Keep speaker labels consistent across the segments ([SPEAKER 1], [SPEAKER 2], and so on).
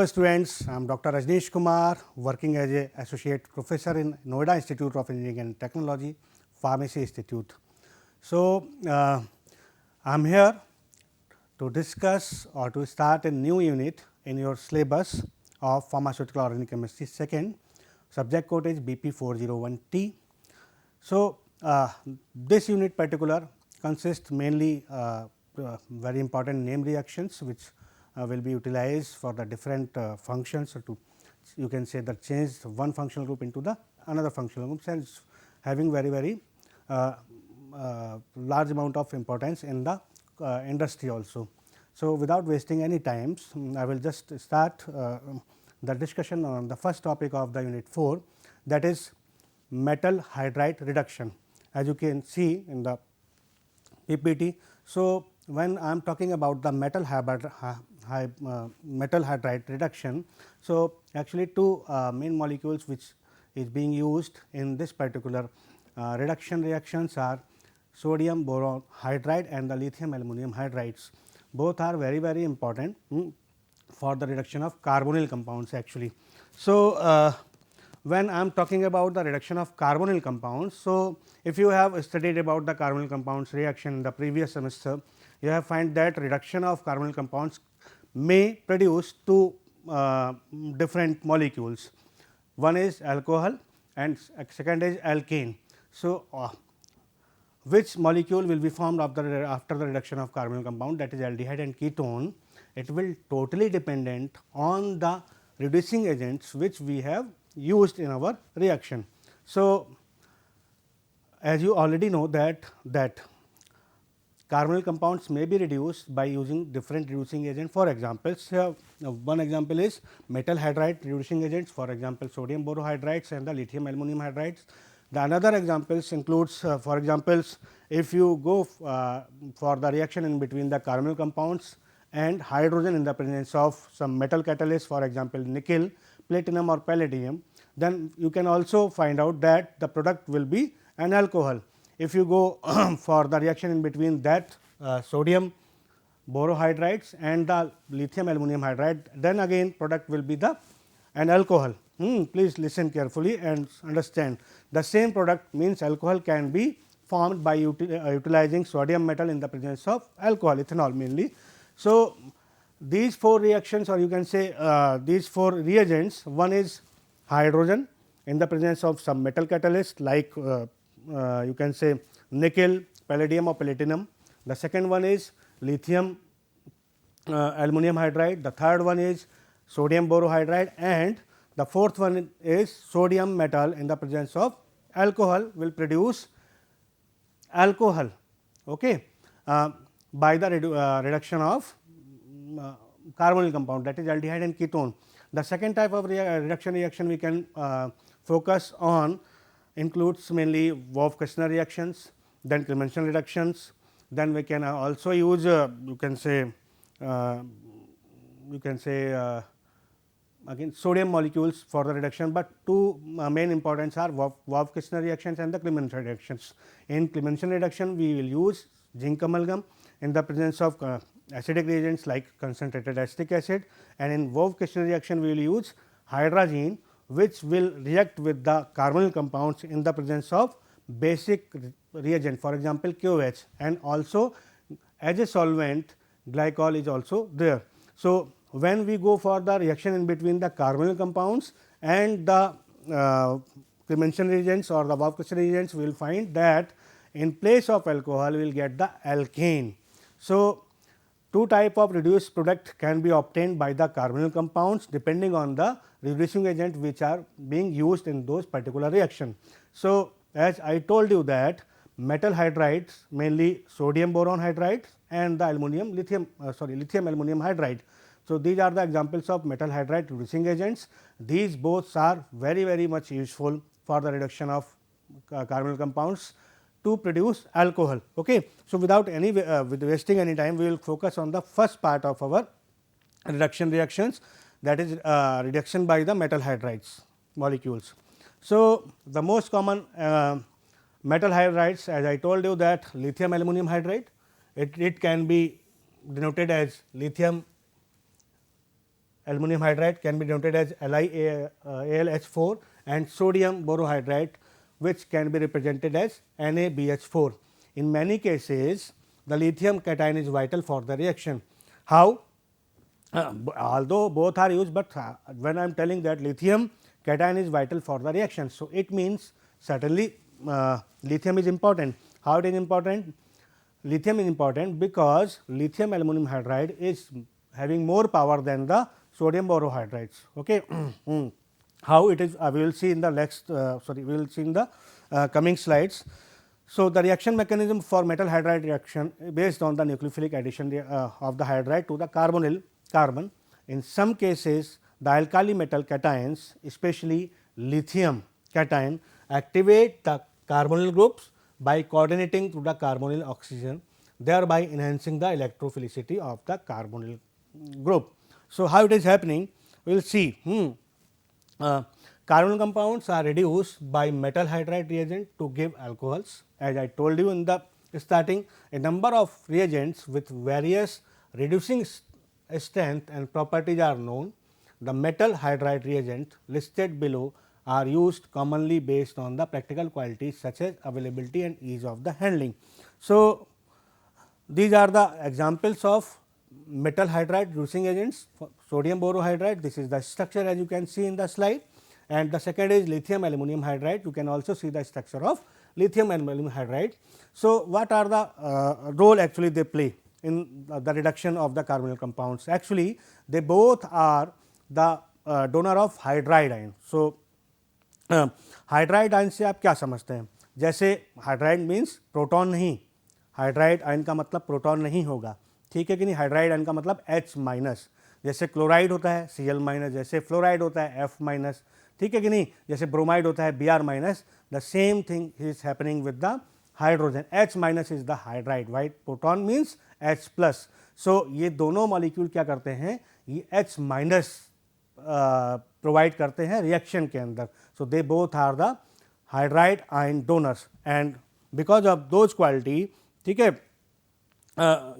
[SPEAKER 1] Hello students, I am Dr. Rajneesh Kumar, working as a associate professor in Noida Institute of Engineering and Technology, Pharmacy Institute. So, I am here to discuss or to start a new unit in your syllabus of Pharmaceutical Organic Chemistry second, subject code is BP 401T. So, this unit particular consists mainly very important name reactions which will be utilized for the different functions, or to you can say that change one functional group into the another functional group, and having very large amount of importance in the industry also. So, without wasting any times, I will just start the discussion on the first topic of the unit 4, that is metal hydride reduction. As you can see in the PPT. So, when I am talking about the metal hydride reduction, so actually two main molecules which is being used in this particular reduction reactions are sodium boron hydride and the lithium aluminum hydrides. Both are very important for the reduction of carbonyl compounds actually. So, when I am talking about the reduction of carbonyl compounds. So, if you have studied about the carbonyl compounds reaction in the previous semester, you have find that reduction of carbonyl compounds may produce two different molecules. One is alcohol and second is alkane. So, which molecule will be formed after the reduction of carbonyl compound, that is aldehyde and ketone, it will totally dependent on the reducing agents which we have used in our reaction. So, as you already know that carbonyl compounds may be reduced by using different reducing agent. For example, one example is metal hydride reducing agents, for example, sodium borohydrides and the lithium aluminum hydrides. The another examples includes for examples, if you go for the reaction in between the carbonyl compounds and hydrogen in the presence of some metal catalyst, for example, nickel, platinum or palladium, then you can also find out that the product will be an alcohol. If you go for the reaction in between that sodium borohydrides and the lithium aluminum hydride, then again product will be an alcohol. Please listen carefully and understand, the same product means alcohol can be formed by utilizing sodium metal in the presence of alcohol, ethanol mainly. So, these four reactions, or you can say these four reagents, one is hydrogen in the presence of some metal catalyst like you can say nickel, palladium or platinum. The second one is lithium aluminum hydride, the third one is sodium borohydride, and the fourth one is sodium metal in the presence of alcohol will produce alcohol, okay, by the reduction of carbonyl compound, that is aldehyde and ketone. The second type of reaction we can focus on includes mainly Wolff-Kishner reactions, then Clemmensen reductions, then we can also use you can say again sodium molecules for the reduction, but two main importance are Wolff-Kishner reactions and the Clemmensen reactions. In Clemmensen reduction we will use zinc amalgam in the presence of acidic reagents like concentrated acetic acid, and in Wolff-Kishner reaction we will use hydrazine which will react with the carbonyl compounds in the presence of basic reagent, for example, KOH, and also as a solvent glycol is also there. So, when we go for the reaction in between the carbonyl compounds and the Clemmensen reagents or the Wolff-Kishner reagents, we will find that in place of alcohol we will get the alkane. So, two type of reduced product can be obtained by the carbonyl compounds depending on the reducing agent which are being used in those particular reaction. So, as I told you that metal hydrides, mainly sodium boron hydride and the lithium aluminum hydride. So, these are the examples of metal hydride reducing agents. These both are very much useful for the reduction of carbonyl compounds to produce alcohol. Okay. So, without any wasting any time, we will focus on the first part of our reduction reactions, that is reduction by the metal hydrides molecules. So, the most common metal hydrides, as I told you that lithium aluminum hydride, it can be denoted as lithium aluminum hydride can be denoted as LiAlH4 and sodium borohydride, which can be represented as NaBH4. In many cases, the lithium cation is vital for the reaction. How? Although both are used, but when I am telling that lithium cation is vital for the reaction. So, it means certainly lithium is important. How it is important? Lithium is important because lithium aluminum hydride is having more power than the sodium borohydrides. Okay. How it is, we will see in the next we will see in the coming slides. So, the reaction mechanism for metal hydride reaction based on the nucleophilic addition of the hydride to the carbonyl carbon. In some cases, the alkali metal cations, especially lithium cation, activate the carbonyl groups by coordinating to the carbonyl oxygen, thereby enhancing the electrophilicity of the carbonyl group. So, how it is happening? We will see. Carbonyl compounds are reduced by metal hydride reagent to give alcohols. As I told you in the starting, a number of reagents with various reducing strength and properties are known. The metal hydride reagent listed below are used commonly based on the practical qualities such as availability and ease of the handling. So, these are the examples of metal hydride reducing agents. Sodium borohydride, this is the structure as you can see in the slide, and the second is lithium aluminum hydride. You can also see the structure of lithium aluminum hydride. So, what are the role actually they play in the reduction of the carbonyl compounds? Actually, they both are the donor of hydride ion. So, hydride ion से आप क्या समझते हैं? जैसे hydride means proton नहीं, hydride ion का मतलब proton नहीं होगा, ठीक है कि नहीं. हाइड्राइड आयन का मतलब H माइनस, जैसे क्लोराइड होता है Cl माइनस, जैसे फ्लोराइड होता है F माइनस, ठीक है कि नहीं. जैसे ब्रोमाइड होता है Br minus. The same thing is happening with the hydrogen. H minus is the hydride, while proton means H plus. So ये दोनों मॉलिक्यूल क्या करते हैं, ये H माइनस प्रोवाइड करते हैं रिएक्शन के अंदर. So they both are the hydride ion donors and because of those quality, ठीक है,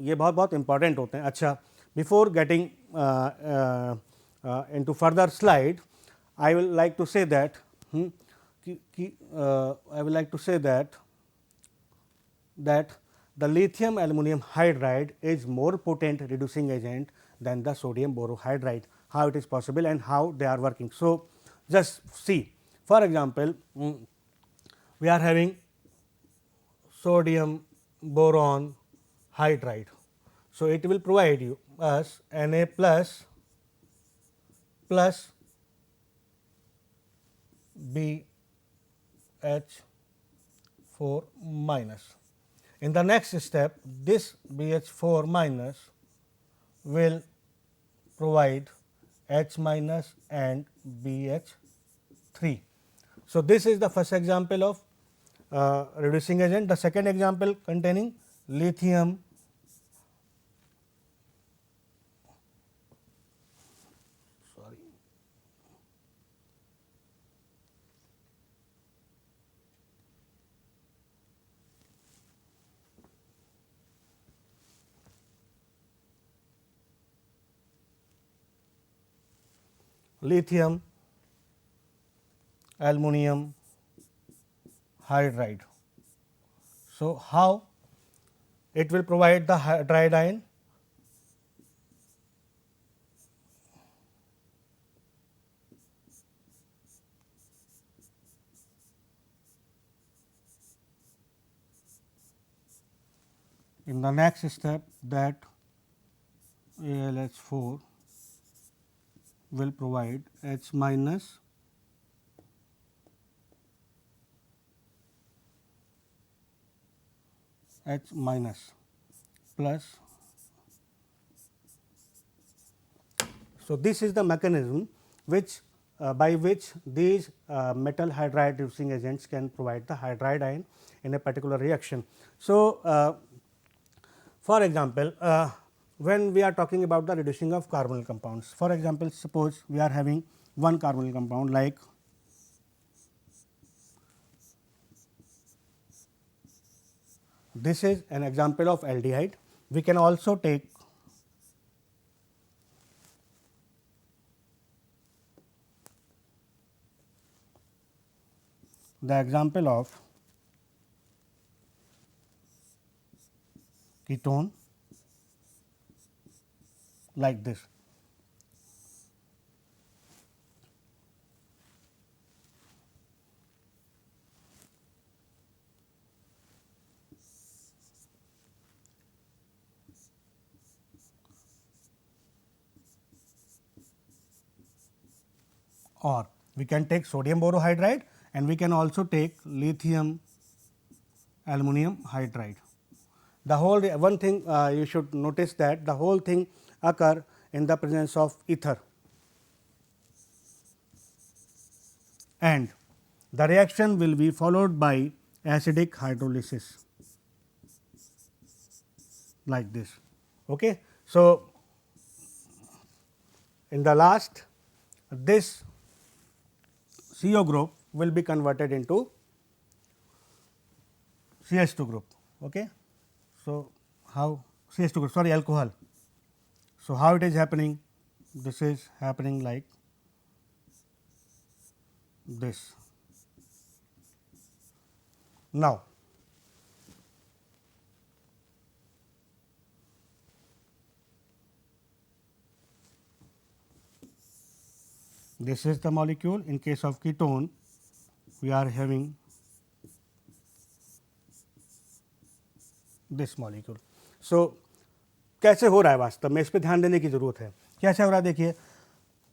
[SPEAKER 1] ये बहुत इंपॉर्टेंट होते हैं. अच्छा, before getting into further slide, I will like to say that that the lithium aluminum hydride is more potent reducing agent than the sodium borohydride. How it is possible and how they are working? So, just see, for example, we are having sodium boron hydride. So, it will provide you us Na plus BH4 minus. In the next step, this BH4 minus will provide H minus and BH3. So, this is the first example of reducing agent. The second example containing lithium lithium aluminum hydride. So, how it will provide the hydride ion? In the next step, that AlH4 will provide H minus plus. So, this is the mechanism which by which these metal hydride reducing agents can provide the hydride ion in a particular reaction. So, for example, when we are talking about the reducing of carbonyl compounds, for example, suppose we are having one carbonyl compound like this is an example of aldehyde. We can also take the example of ketone like this. Or we can take sodium borohydride and we can also take lithium aluminum hydride. The whole one thing you should notice that the whole thing occur in the presence of ether, and the reaction will be followed by acidic hydrolysis like this. Okay. So, in the last, this CO group will be converted into CH2 group. Okay. So, how CH2 group, sorry, alcohol. So, how it is happening? This is happening like this. Now, this is the molecule. In case of ketone, we are having this molecule. So कैसे हो रहा है वास्तव में, इस पर ध्यान देने की ज़रूरत है. कैसे हो रहा है देखिए,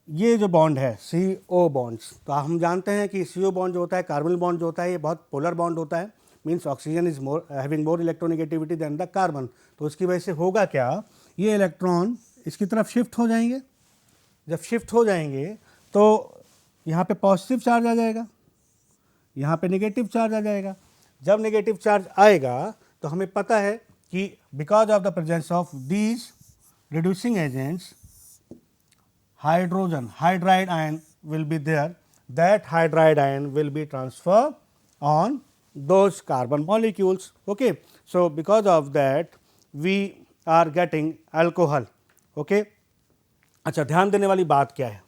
[SPEAKER 1] ये जो बॉन्ड है CO बॉन्ड्स, तो हम जानते हैं कि CO बॉन्ड जो होता है, कार्बन बॉन्ड जो होता है, ये बहुत पोलर बॉन्ड होता है. Means oxygen is more having more electronegativity than the carbon. तो उसकी वजह से होगा क्या, ये इलेक्ट्रॉन इसकी तरफ शिफ्ट हो जाएंगे. जब शिफ्ट हो जाएंगे तो यहाँ पे पॉजिटिव चार्ज आ जाएगा, यहाँ पे नेगेटिव चार्ज आ जाएगा. जब नेगेटिव चार्ज आएगा तो हमें पता है कि because of the presence of these reducing agents, hydrogen hydride ion will be there. That hydride ion will be transferred on those carbon molecules. Okay. So, because of that we are getting alcohol. Okay. अच्छा, ध्यान देने वाली बात क्या है?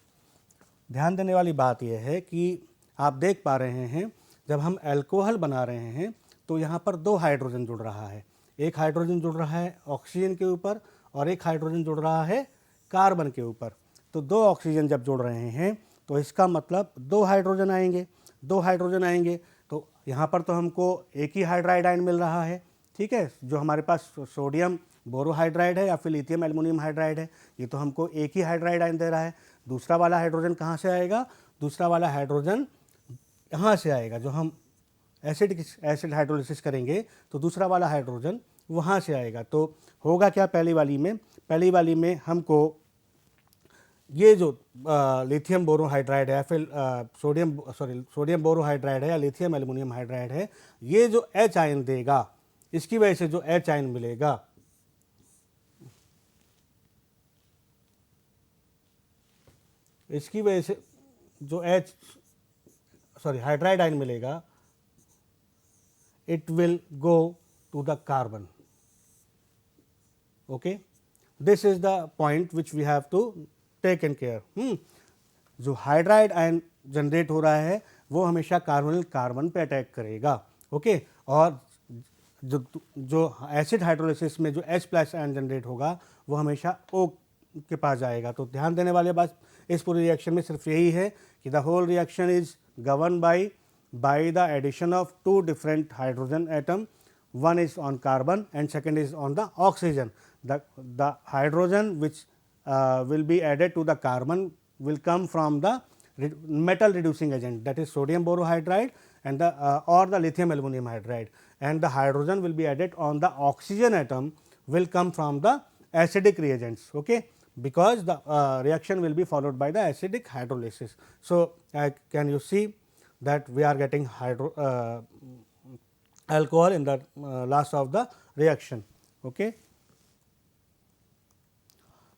[SPEAKER 1] ध्यान देने वाली बात यह है कि आप देख पा रहे हैं जब हम अल्कोहल बना रहे हैं तो यहाँ पर दो हाइड्रोजन जुड़ रहा है. एक हाइड्रोजन जुड़ रहा है ऑक्सीजन के ऊपर और एक हाइड्रोजन जुड़ रहा है कार्बन के ऊपर. तो दो ऑक्सीजन जब जुड़ रहे हैं तो इसका मतलब दो हाइड्रोजन आएंगे. दो हाइड्रोजन आएंगे तो यहाँ पर तो हमको एक ही हाइड्राइड आयन मिल रहा है. ठीक है, जो हमारे पास सोडियम बोरोहाइड्राइड है या फिर लिथियम एल्युमिनियम हाइड्राइड है, ये तो हमको एक ही हाइड्राइड आयन दे रहा है. दूसरा वाला हाइड्रोजन कहाँ से आएगा? दूसरा वाला हाइड्रोजन यहाँ से आएगा. जो हम एसिड हाइड्रोलिसिस करेंगे तो दूसरा वाला हाइड्रोजन वहाँ से आएगा. तो होगा क्या, पहली वाली में हमको ये जो लिथियम बोरोहाइड्राइड है या फिर सोडियम बोरोहाइड्राइड है या लिथियम एल्युमिनियम हाइड्राइड है, ये जो H आयन देगा, इसकी वजह से जो H आयन मिलेगा, इसकी वजह से जो हाइड्राइड आयन मिलेगा, it will go to the carbon. Okay, this is the point which we have to take in care. जो हाइड्राइड आयन जनरेट हो रहा है वो हमेशा कार्बन पे अटैक करेगा. ओके, और जो एसिड हाइड्रोलिसिस में जो H+ आयन जनरेट होगा वो हमेशा O के पास जाएगा. तो ध्यान देने वाली बात इस पूरे रिएक्शन में सिर्फ यही है कि the whole reaction is govern by the addition of two different hydrogen atom. One is on carbon and second is on the oxygen. The hydrogen which will be added to the carbon will come from the metal reducing agent, that is sodium borohydride and or the lithium aluminum hydride, and the hydrogen will be added on the oxygen atom will come from the acidic reagents. Okay, because the reaction will be followed by the acidic hydrolysis. So, can you see that we are getting alcohol in the last of the reaction. Okay.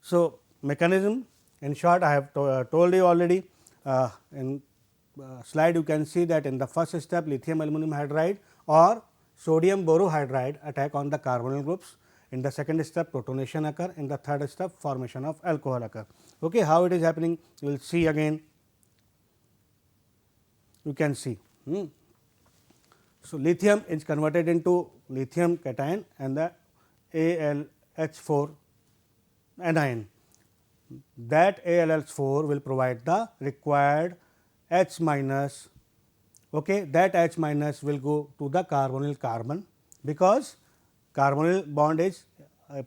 [SPEAKER 1] So, mechanism, in short I have told you already. In slide you can see that in the first step lithium aluminum hydride or sodium borohydride attack on the carbonyl groups. In the second step protonation occur, in the third step formation of alcohol occur. Okay, how it is happening you will see again. You can see So, lithium is converted into lithium cation and the AlH4 anion. That AlH4 will provide the required H minus. Okay, that H minus will go to the carbonyl carbon, because carbonyl bond is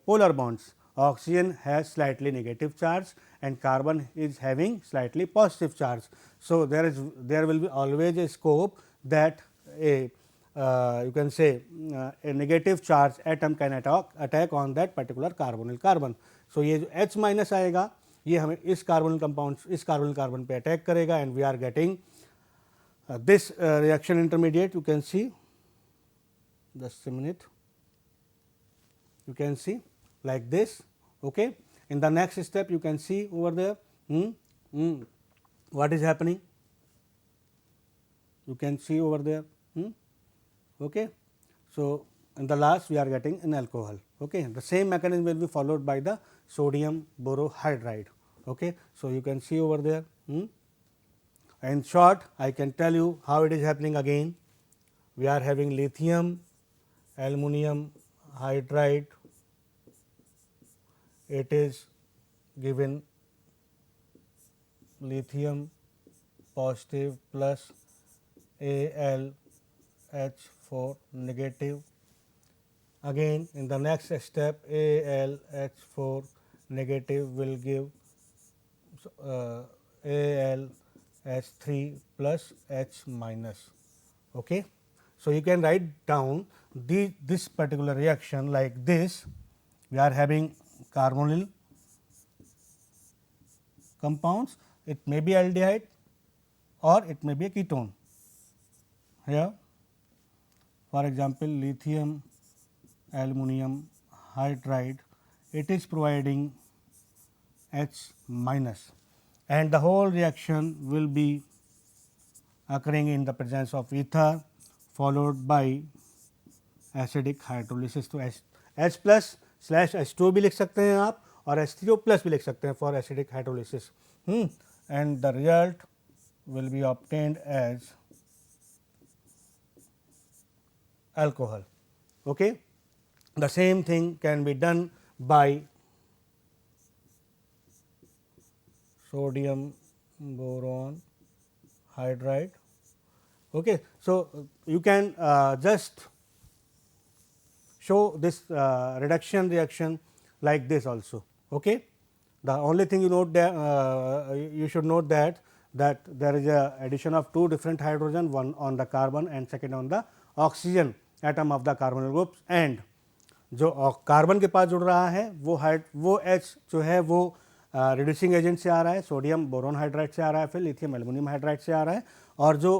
[SPEAKER 1] polar bonds. Oxygen has slightly negative charge and carbon is having slightly positive charge. So, there will be always a scope that a you can say a negative charge atom can attack on that particular carbonyl carbon. So, ये जो H minus आएगा ये हमें इस carbonyl compound इस carbonyl carbon पे attack करेगा and we are getting this reaction intermediate. You can see, just a minute, you can see like this. Okay. In the next step you can see over there what is happening, you can see over there. Okay. So, in the last we are getting an alcohol. Okay. The same mechanism will be followed by the sodium borohydride. Okay. So, you can see over there. In short, I can tell you how it is happening again. We are having lithium, aluminum hydride, it is given lithium positive plus AlH4 negative. Again in the next step AlH4 negative will give AlH3 plus H minus. Okay. So, you can write down this particular reaction like this. We are having carbonyl compounds, it may be aldehyde or it may be a ketone. Here for example, lithium aluminum hydride, it is providing H minus and the whole reaction will be occurring in the presence of ether followed by acidic hydrolysis. तो H plus slash H2 भी लिख सकते हैं आप और H3O plus भी लिख सकते हैं for acidic hydrolysis and the result will be obtained as alcohol. Okay. The same thing can be done by sodium boron hydride. Okay. So, you can just show this reduction reaction like this also. Okay. The only thing you note that you should note that there is a addition of two different hydrogen, one on the carbon and second on the oxygen atom of the carbonyl groups and जो carbon के पास जुड़ रहा है वो H जो है वो reducing agent से आ रहा है, सोडियम बोरोन हाइड्राइड से आ रहा है, फिर लिथियम एल्युमिनियम हाइड्राइड से आ रहा है और जो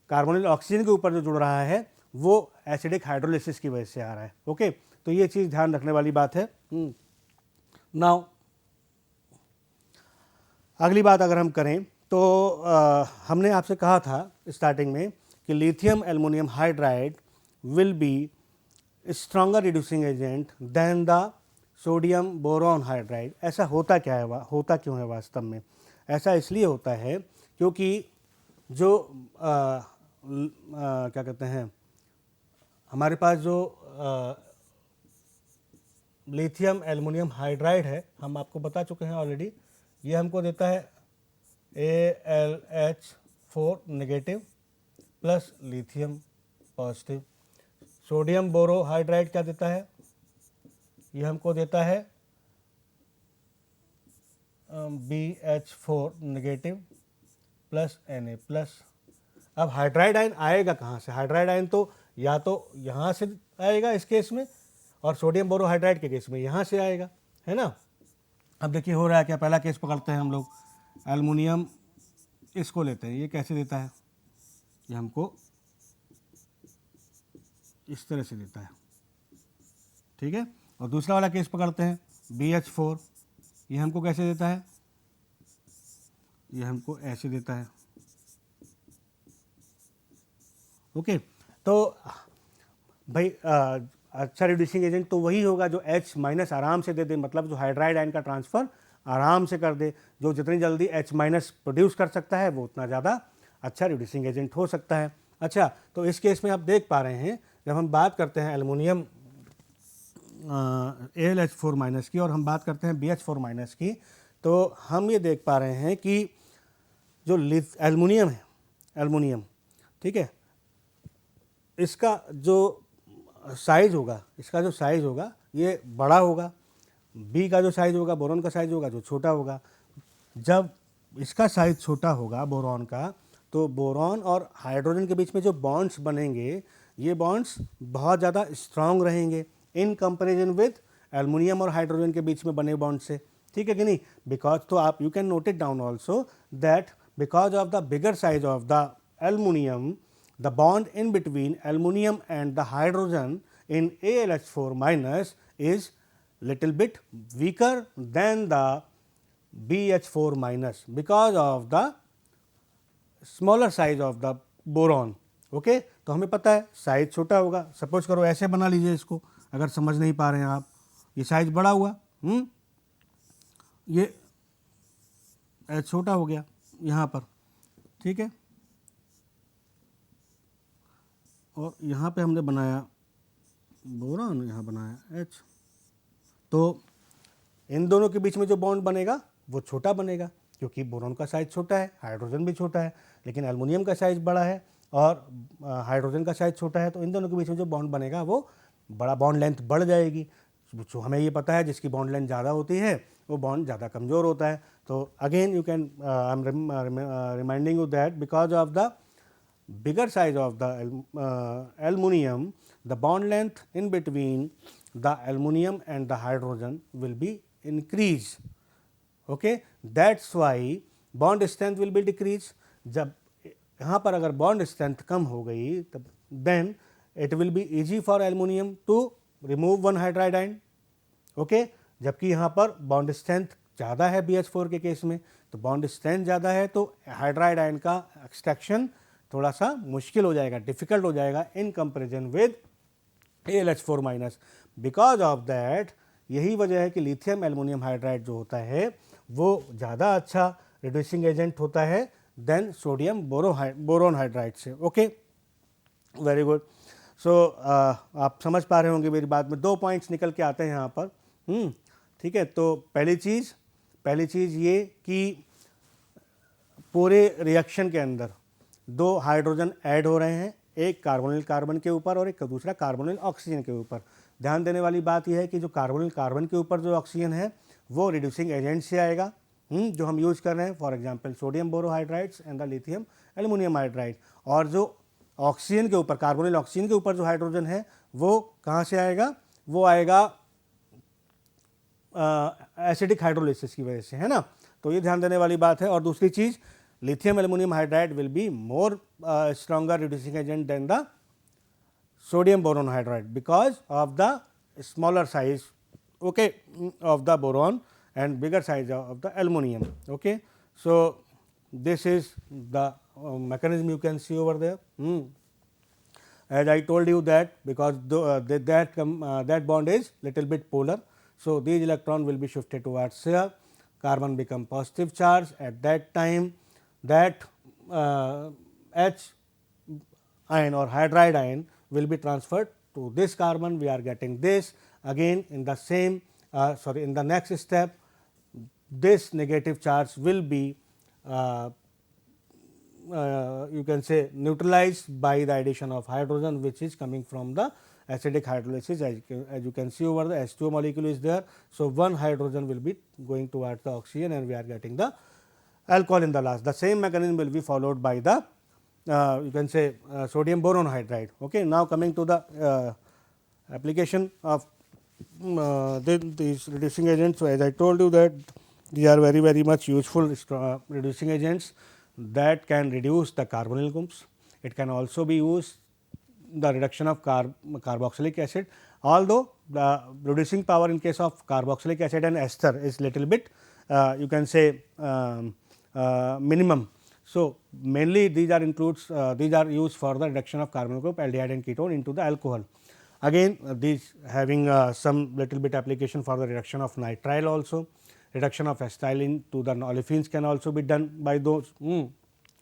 [SPEAKER 1] कार्बोनिल ऑक्सीजन के ऊपर जो जुड़ रहा है वो एसिडिक हाइड्रोलिसिस की वजह से आ रहा है. ओके. तो ये चीज़ ध्यान रखने वाली बात है. नाउ अगली बात अगर हम करें तो हमने आपसे कहा था स्टार्टिंग में कि lithium aluminium hydride will be stronger reducing agent than the sodium boron hydride. ऐसा होता क्या है, होता क्यों है वास्तव में? ऐसा इसलिए होता है क्योंकि जो क्या कहते हैं हमारे पास जो लिथियम एल्युमिनियम हाइड्राइड है, हम आपको बता चुके हैं ऑलरेडी, ये हमको देता है AlH4 negative plus lithium positive. Sodium borohydride क्या देता है? ये हमको देता है BH4 negative plus Na plus. अब हाइड्राइड आयन आएगा कहाँ से? हाइड्राइड आयन तो या तो यहाँ से आएगा इस केस में और सोडियम बोरोहाइड्राइड के केस में यहाँ से आएगा, है ना. अब देखिए हो रहा है क्या. पहला केस पकड़ते हैं हम लोग, एल्युमिनियम इसको लेते हैं, ये कैसे देता है? ये हमको इस तरह से देता है, ठीक है. और दूसरा वाला केस पकड़ते हैं, BH4, ये हमको कैसे देता है? ये हमको ऐसे देता है. ओके. तो भाई अच्छा रिड्यूसिंग एजेंट तो वही होगा जो H माइनस आराम से दे दे, मतलब जो हाइड्राइड आयन का ट्रांसफ़र आराम से कर दे. जो जितनी जल्दी H माइनस प्रोड्यूस कर सकता है वो उतना ज़्यादा अच्छा रिड्यूसिंग एजेंट हो सकता है. अच्छा, तो इस केस में आप देख पा रहे हैं जब हम बात करते हैं एल्युमिनियम AlH4 माइनस की और हम बात करते हैं BH4 माइनस की, तो हम ये देख पा रहे हैं कि जो एल्युमिनियम है, एल्युमिनियम, ठीक है, इसका जो साइज होगा ये बड़ा होगा, बी का जो साइज होगा, बोरॉन का साइज होगा जो छोटा होगा। जब इसका साइज छोटा होगा बोरॉन का, तो बोरॉन और हाइड्रोजन के बीच में जो बॉन्ड्स बनेंगे, ये बॉन्ड्स बहुत ज़्यादा स्ट्रांग रहेंगे इन कंपैरिजन विद एल्युमिनियम और हाइड्रोजन के बीच में बने बॉन्ड से, ठीक है कि नहीं। बिकॉज, तो आप you can note it down also that because of the bigger size of the aluminium, the bond in between aluminum and the hydrogen in AlH4 minus is little bit weaker than the BH4 minus because of the smaller size of the boron. Okay, तो हमें पता है size छोटा होगा। Suppose करो ऐसे बना लीजिए इसको, अगर समझ नहीं पा रहे हैं आप, ये साइज बड़ा हुआ, ये छोटा हो गया यहाँ पर, ठीक है, और यहाँ पे हमने बनाया बोरॉन, यहाँ बनाया H, तो इन दोनों के बीच में जो बॉन्ड बनेगा वो छोटा बनेगा, क्योंकि बोरॉन का साइज छोटा है, हाइड्रोजन भी छोटा है, लेकिन एल्युमिनियम का साइज बड़ा है और हाइड्रोजन का साइज छोटा है, तो इन दोनों के बीच में जो बॉन्ड बनेगा वो बड़ा, बॉन्ड लेंथ बढ़ जाएगी। जो हमें ये पता है जिसकी बॉन्ड लेंथ ज़्यादा होती है वो बॉन्ड ज़्यादा कमज़ोर होता है। तो again you can, I am reminding you that because of the bigger size of the aluminum, the bond length in between the aluminum and the hydrogen will be increased. Okay, that's why bond strength will be decreased. जब यहाँ पर अगर bond strength कम हो गई, तब then it will be easy for aluminum to remove one hydride ion. Okay, जबकि यहाँ पर bond strength ज़्यादा है BH4 के केस में, तो bond strength ज़्यादा है तो हाइड्राइड आयन का एक्सट्रैक्शन थोड़ा सा मुश्किल हो जाएगा, डिफ़िकल्ट हो जाएगा in comparison with AlH4 minus. Because of that, यही वजह है कि लिथियम एल्युमिनियम हाइड्राइड जो होता है वो ज़्यादा अच्छा रिड्यूसिंग एजेंट होता है देन सोडियम बोरोन हाइड्राइड से। Okay, very good. सो आप समझ पा रहे होंगे मेरी बात में, 2 पॉइंट्स निकल के आते हैं यहाँ पर। ठीक है, तो पहली चीज़ ये कि पूरे रिएक्शन के अंदर 2 हाइड्रोजन ऐड हो रहे हैं, एक कार्बोनिल कार्बन के ऊपर और एक दूसरा कार्बोनिल ऑक्सीजन के ऊपर। ध्यान देने वाली बात यह है कि जो कार्बोनिल कार्बन के ऊपर जो ऑक्सीजन है वो रिड्यूसिंग एजेंट से आएगा, जो हम यूज़ कर रहे हैं, for example sodium borohydrides and the lithium aluminium hydride. और जो ऑक्सीजन के ऊपर, कार्बोनिल ऑक्सीजन के ऊपर जो हाइड्रोजन है वो कहाँ से आएगा, वो आएगा एसिडिक हाइड्रोलिसिस की वजह से, है ना। तो ये ध्यान देने वाली बात है। और दूसरी चीज़, lithium aluminum hydride will be more stronger reducing agent than the sodium boron hydride because of the smaller size, okay, of the boron and bigger size of the aluminum. Okay, so this is the mechanism you can see over there. As I told you that because that bond is little bit polar, so these electron will be shifted towards here, carbon become positive charge. At that time that H ion or hydride ion will be transferred to this carbon. We are getting this again in the same in the next step, this negative charge will be you can say neutralized by the addition of hydrogen, which is coming from the acidic hydrolysis. As you can see over the H2O molecule is there. So, one hydrogen will be going towards the oxygen and we are getting the alcohol in the last. The same mechanism will be followed by the you can say sodium boron hydride. Okay. Now, coming to the application of these reducing agents. So, as I told you that these are very much useful reducing agents that can reduce the carbonyl groups. It can also be used the reduction of carboxylic acid, although the reducing power in case of carboxylic acid and ester is little bit you can say minimum. So, mainly these are used for the reduction of carbonyl group, aldehyde and ketone into the alcohol. Again these having some little bit application for the reduction of nitrile also. Reduction of acetylene to the olefins can also be done by those.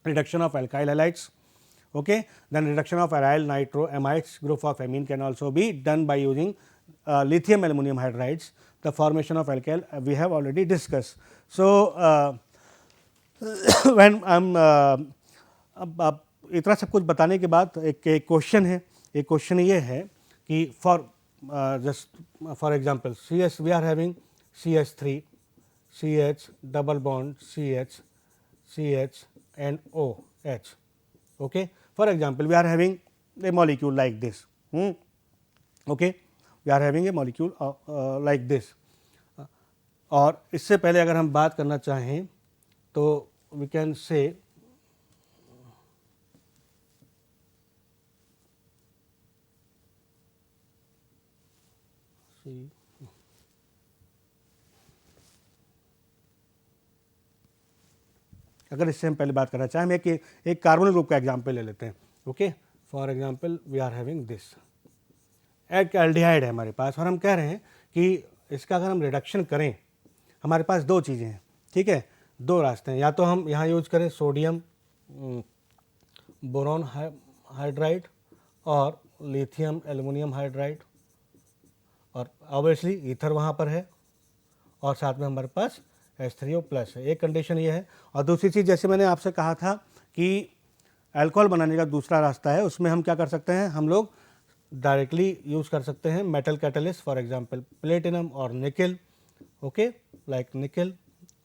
[SPEAKER 1] Reduction of alkyl halides. Okay. Then reduction of aryl nitroamides group of amine can also be done by using lithium aluminum hydrides. The formation of alkyl we have already discussed. So, when I am अब इतना सब कुछ बताने के बाद एक question है, एक क्वेश्चन ये है कि for just for example CH we are having CH3 CH double bond CH and OH. Okay. For example, we are having a molecule like this. Okay. We are having a molecule like this. और इससे पहले अगर हम बात करना चाहें तो we can say अगर इससे हम पहले बात करना चाहें, हम एक कार्बोनिल ग्रुप का एग्जांपल ले लेते हैं. Okay. For example we are having this, एक एल्डिहाइड है हमारे पास और हम कह रहे हैं कि इसका अगर हम रिडक्शन करें, हमारे पास दो चीज़ें हैं. ठीक है, दो रास्ते हैं. या तो हम यहाँ यूज करें सोडियम बोरॉन हाइड्राइड और लिथियम एल्युमिनियम हाइड्राइड, और ऑब्वियसली ईथर वहाँ पर है और साथ में हमारे पास H3O प्लस है. एक कंडीशन ये है. और दूसरी चीज़, जैसे मैंने आपसे कहा था कि अल्कोहल बनाने का दूसरा रास्ता है, उसमें हम क्या कर सकते हैं, हम लोग डायरेक्टली यूज़ कर सकते हैं metal catalyst, for example platinum और निकल. ओके, लाइक निकल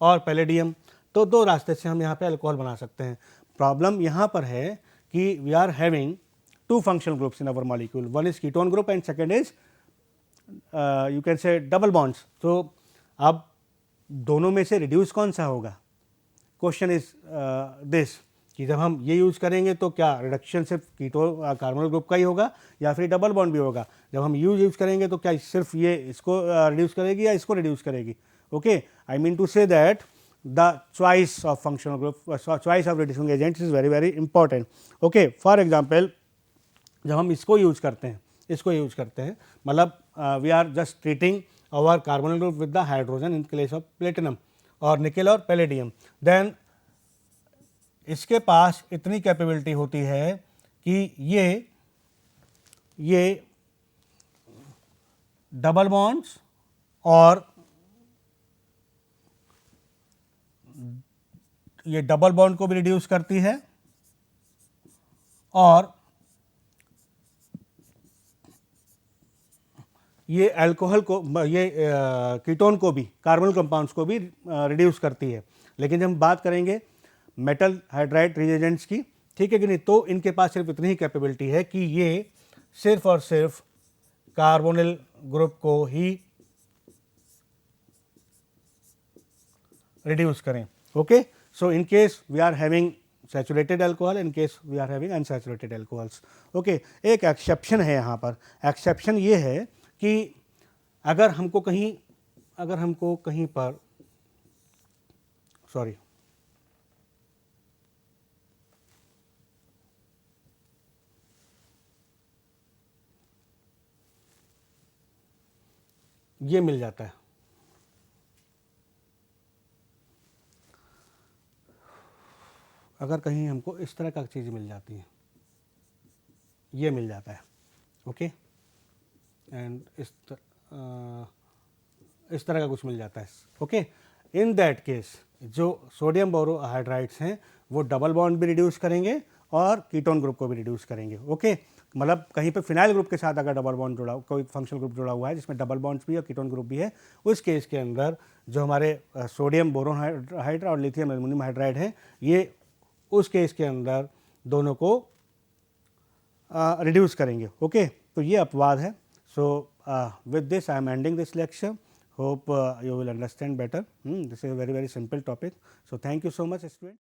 [SPEAKER 1] और पैलेडियम. तो दो रास्ते से हम यहाँ पे अल्कोहल बना सकते हैं. प्रॉब्लम यहाँ पर है कि we are having two functional groups in our molecule. One is ketone group and second is you can say double bonds. तो अब दोनों में से रिड्यूस कौन सा होगा? क्वेश्चन इज दिस कि जब हम ये यूज़ करेंगे तो क्या रिडक्शन सिर्फ कीटो कार्बोनिल ग्रुप का ही होगा या फिर डबल बॉन्ड भी होगा? जब हम यूज़ करेंगे तो क्या सिर्फ ये इसको रिड्यूस करेगी या इसको रिड्यूस करेगी? Okay, I mean to say that the choice of functional group, choice of reducing agents is very very important. Okay, for example जब हम इसको यूज़ करते हैं, मतलब we are just treating our carbonyl group with the hydrogen in place of platinum और निकल और palladium, then इसके पास इतनी कैपेबिलिटी होती है कि ये डबल बॉन्ड्स और ये डबल बॉन्ड को भी रिड्यूस करती है और ये अल्कोहल को, ये कीटोन को भी, कार्बोनिल कंपाउंड्स को भी रिड्यूस करती है. लेकिन जब हम बात करेंगे मेटल हाइड्राइड रिएजेंट्स की, ठीक है कि नहीं, तो इनके पास सिर्फ इतनी ही कैपेबिलिटी है कि ये सिर्फ और सिर्फ कार्बोनिल ग्रुप को ही रिड्यूस करें. Okay, so in case we are having saturated alcohol, in case we are having unsaturated alcohols. Okay, एक एक्सेप्शन है यहाँ पर. एक्सेप्शन ये है कि अगर हमको कहीं पर सॉरी ये मिल जाता है, अगर कहीं हमको इस तरह का चीज़ मिल जाती है, ये मिल जाता है. ओके, एंड इस तरह का कुछ मिल जाता है. ओके, इन दैट केस जो सोडियम बोरोहाइड्राइड्स हैं वो डबल बॉन्ड भी रिड्यूस करेंगे और कीटोन ग्रुप को भी रिड्यूस करेंगे. ओके, मतलब कहीं पे फिनाइल ग्रुप के साथ अगर डबल बॉन्ड जुड़ा, कोई फंक्शनल ग्रुप जुड़ा हुआ है जिसमें डबल बॉन्ड्स भी और कीटोन ग्रुप भी है, उस केस के अंदर जो हमारे सोडियम बोरोहाइड्राइड और लिथियम एल्युमिनियम हाइड्राइड हैं, ये उस केस के अंदर दोनों को रिड्यूस करेंगे. ओके, तो ये अपवाद है. So, with this I am ending this lecture. Hope you will understand better. This is a very simple topic. So, thank you so much, students.